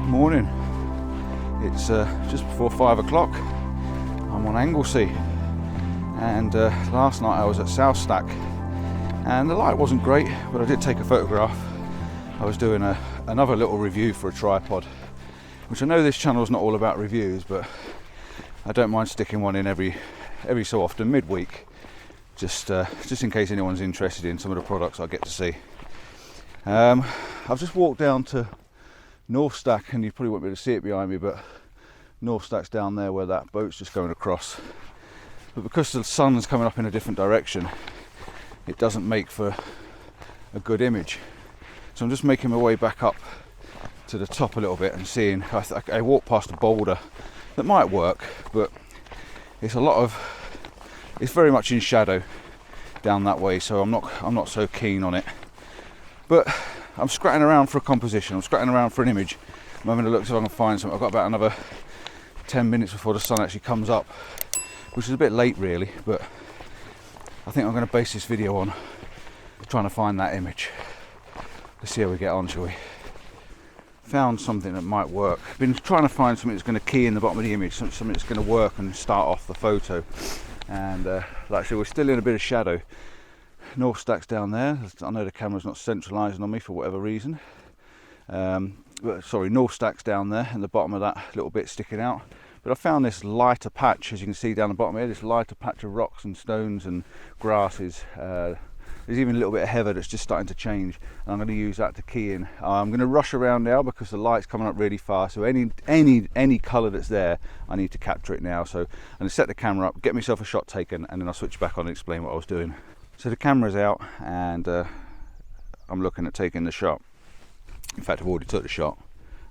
Morning. It's just before 5 o'clock. I'm on Anglesey, and last night I was at South Stack, and the light wasn't great, but I did take a photograph. I was doing another little review for a tripod, which I know this channel is not all about reviews, but I don't mind sticking one in every so often, midweek, just in case anyone's interested in some of the products I get to see. I've just walked down to North Stack, and you probably won't be able to see it behind me, but North Stack's down there where that boat's just going across. But because the sun's coming up in a different direction, it doesn't make for a good image. So I'm just making my way back up to the top a little bit and seeing. I walked past a boulder that might work, but it's very much in shadow down that way, so I'm not so keen on it. But I'm scratching around for a composition, I'm scratching around for an image. I'm having a look see if I can find something. I've got about another 10 minutes before the sun actually comes up, which is a bit late really, but I think I'm going to base this video on trying to find that image. Let's see how we get on, shall we? Found something that might work. Been trying to find something that's going to key in the bottom of the image, something that's going to work and start off the photo. And like I said, we're still in a bit of shadow. North Stack's down there. I know the camera's not centralising on me for whatever reason. North Stack's down there, and the bottom of that little bit sticking out. But I found this lighter patch, as you can see down the bottom here, this lighter patch of rocks and stones and grasses. There's even a little bit of heather that's just starting to change, and I'm going to use that to key in. I'm going to rush around now because the light's coming up really fast, so any colour that's there, I need to capture it now. So I'm going to set the camera up, get myself a shot taken, and then I'll switch back on and explain what I was doing. So the camera's out, and I'm looking at taking the shot. In fact, I've already took the shot.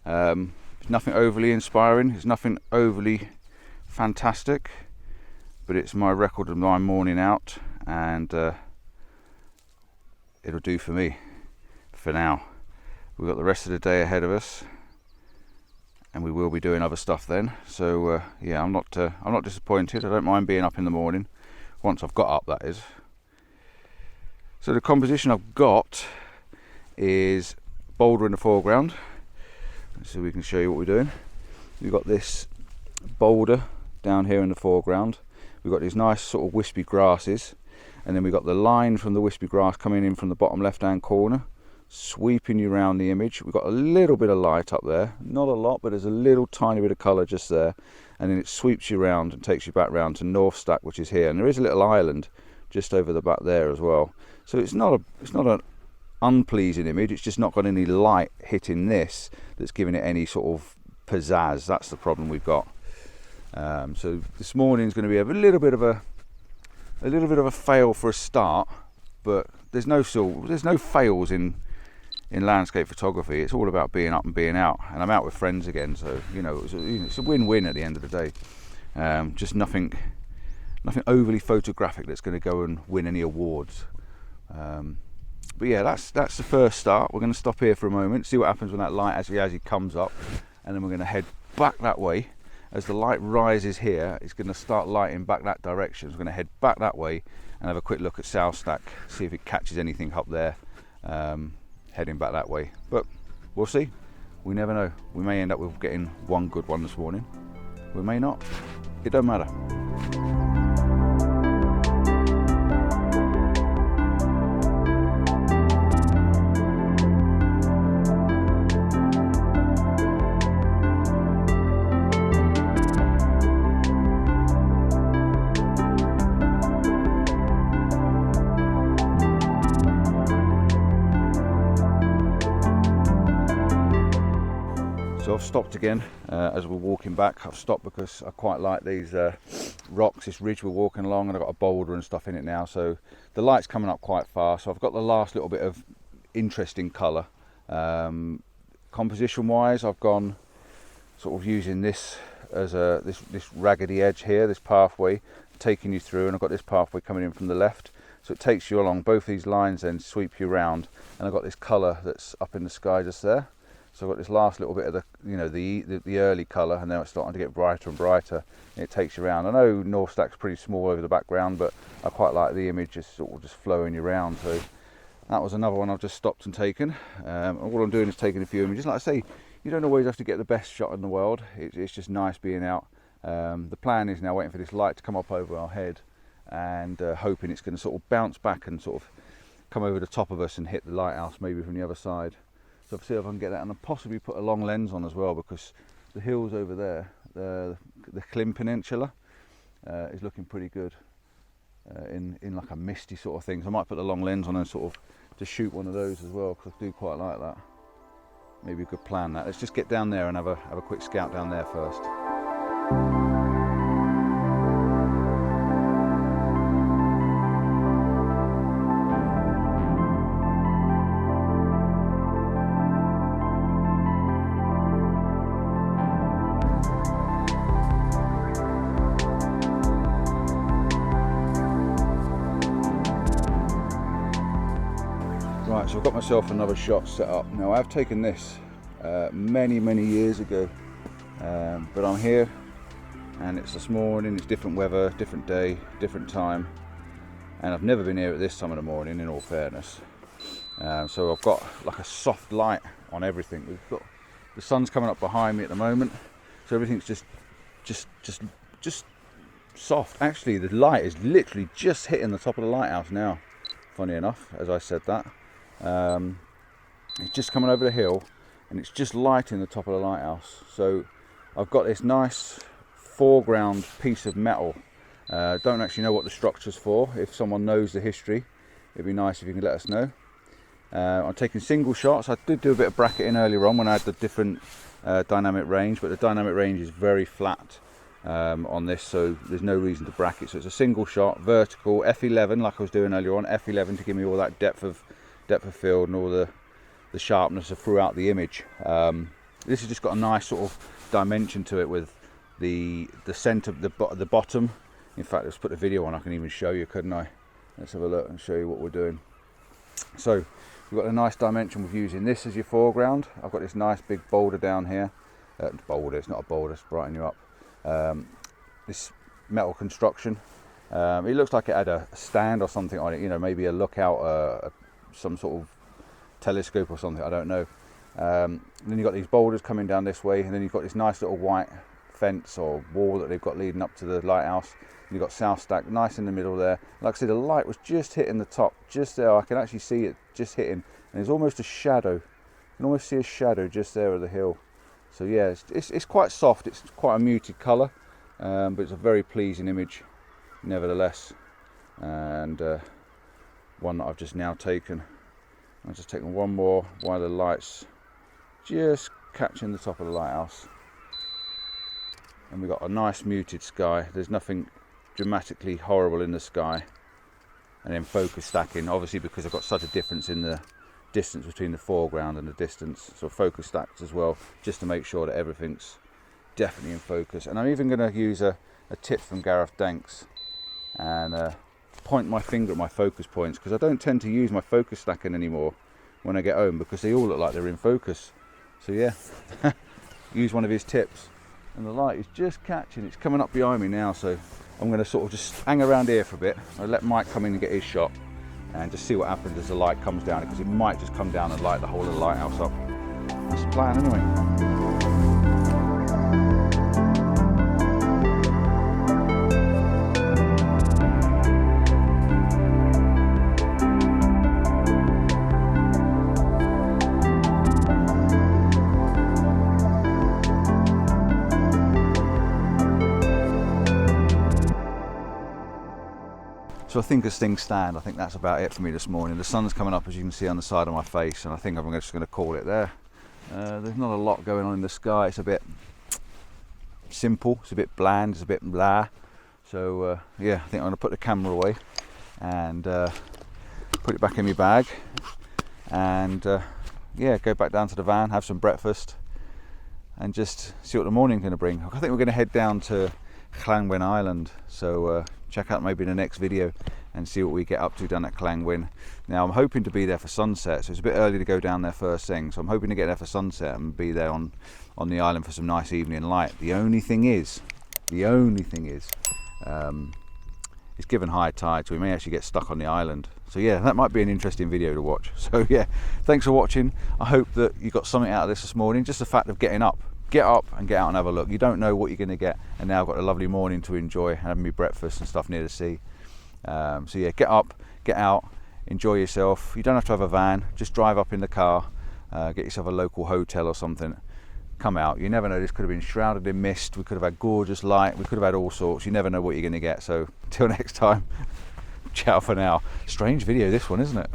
It's nothing overly inspiring, it's nothing overly fantastic, but it's my record of my morning out, and it'll do for me for now. We've got the rest of the day ahead of us, and we will be doing other stuff then. So yeah, I'm not disappointed. I don't mind being up in the morning, once I've got up, that is. So the composition I've got is boulder in the foreground, so we can show you what we're doing. We've got this boulder down here in the foreground. We've got these nice sort of wispy grasses, and then we've got the line from the wispy grass coming in from the bottom left hand corner, sweeping you around the image. We've got a little bit of light up there, not a lot, but there's a little tiny bit of colour just there, and then it sweeps you around and takes you back round to North Stack, which is here, and there is a little island just over the back there as well. So it's not an unpleasing image, it's just not got any light hitting this that's giving it any sort of pizzazz. That's the problem we've got. So this morning is going to be a little bit of a fail for a start, but there's no fails in landscape photography. It's all about being up and being out, and I'm out with friends again, so it's a win-win at the end of the day. Just nothing overly photographic that's going to go and win any awards. But yeah, that's the first start. We're going to stop here for a moment, see what happens when that light actually comes up, and then we're going to head back that way. As the light rises here, it's going to start lighting back that direction. So we're going to head back that way and have a quick look at South Stack, see if it catches anything up there, heading back that way. But we'll see. We never know. We may end up with getting one good one this morning. We may not. It don't matter. So I've stopped again as we're walking back. I've stopped because I quite like these rocks, this ridge we're walking along, and I've got a boulder and stuff in it now, so the light's coming up quite fast. So I've got the last little bit of interesting colour. Composition wise, I've gone sort of using this as this raggedy edge here, this pathway taking you through, and I've got this pathway coming in from the left, so it takes you along. Both these lines then sweep you around, and I've got this colour that's up in the sky just there. So I've got this last little bit of the early colour, and now it's starting to get brighter and brighter, and it takes you around. I know North Stack's pretty small over the background, but I quite like the image just sort of just flowing you around. So That was another one I've just stopped and taken. All I'm doing is taking a few images. Like I say, you don't always have to get the best shot in the world. It's just nice being out. The plan is now waiting for this light to come up over our head and hoping it's going to sort of bounce back and sort of come over the top of us and hit the lighthouse maybe from the other side. So I'll see if I can get that, and I'll possibly put a long lens on as well, because the hills over there, the Clim Peninsula, is looking pretty good in like a misty sort of thing. So I might put the long lens on and sort of just shoot one of those as well, because I do quite like that. Maybe a good plan that. Let's just get down there and have a quick scout down there first. Right, so I've got myself another shot set up. Now I've taken this many years ago, but I'm here and it's this morning. It's different weather, different day, different time, and I've never been here at this time of the morning, in all fairness. So I've got like a soft light on everything. We've got the sun's coming up behind me at the moment, so everything's just soft. Actually, the light is literally just hitting the top of the lighthouse now, funny enough, as I said that. It's just coming over the hill and it's just lighting the top of the lighthouse. So I've got this nice foreground piece of metal. Don't actually know what the structure's for. If someone knows the history, it'd be nice if you can let us know. I'm taking single shots. I did do a bit of bracketing earlier on when I had the different dynamic range, but the dynamic range is very flat on this, so there's no reason to bracket. So it's a single shot, vertical, f11 like I was doing earlier on, f11 to give me all that depth of field and all the sharpness throughout the image. This has just got a nice sort of dimension to it with the centre, the bottom. In fact, let's put the video on. I can even show you, couldn't I? Let's have a look and show you what we're doing. So we've got a nice dimension with using this as your foreground. I've got this nice big boulder down here. Boulder, it's not a boulder, it's brighten you up. This metal construction. It looks like it had a stand or something on it, you know, maybe a lookout, some sort of telescope or something, I don't know. And then you've got these boulders coming down this way, and then you've got this nice little white fence or wall that they've got leading up to the lighthouse. And you've got South Stack nice in the middle there. Like I said, the light was just hitting the top, just there. I can actually see it just hitting, and there's almost a shadow. You can almost see a shadow just there of the hill. So yeah, it's quite soft. It's quite a muted colour, but it's a very pleasing image nevertheless, and one that I've just now taken. I'm just taking one more while the light's just catching the top of the lighthouse. And we've got a nice muted sky. There's nothing dramatically horrible in the sky. And then focus stacking, obviously because I've got such a difference in the distance between the foreground and the distance. So focus stacked as well, just to make sure that everything's definitely in focus. And I'm even going to use a tip from Gareth Danks and point my finger at my focus points, because I don't tend to use my focus stacking anymore when I get home, because they all look like they're in focus. So yeah, use one of his tips, and the light is just catching. It's coming up behind me now, so I'm going to sort of just hang around here for a bit. I'll let Mike come in and get his shot and just see what happens as the light comes down, because it might just come down and light the whole of the lighthouse up. That's the plan anyway. So I think as things stand, I think that's about it for me this morning. The sun's coming up, as you can see on the side of my face, and I think I'm just going to call it there. There's not a lot going on in the sky. It's a bit simple, it's a bit bland, it's a bit blah. So yeah, I think I'm going to put the camera away and put it back in my bag, and yeah, go back down to the van, have some breakfast, and just see what the morning's going to bring. I think we're going to head down to Llangwyn Island, so check out maybe the next video and see what we get up to down at Llangwyn. Now I'm hoping to be there for sunset, so it's a bit early to go down there first thing, so I'm hoping to get there for sunset and be there on the island for some nice evening light. The only thing is it's given high tide, so we may actually get stuck on the island. So yeah, that might be an interesting video to watch. So yeah, thanks for watching. I hope that you got something out of this morning, just the fact of getting up. Get up and get out and have a look. You don't know what you're going to get, and now I've got a lovely morning to enjoy, having me breakfast and stuff near the sea. So yeah, get up, get out, enjoy yourself. You don't have to have a van, just drive up in the car, get yourself a local hotel or something, come out. You never know, this could have been shrouded in mist, we could have had gorgeous light, we could have had all sorts. You never know what you're going to get. So till next time, ciao for now. Strange video this one, isn't it?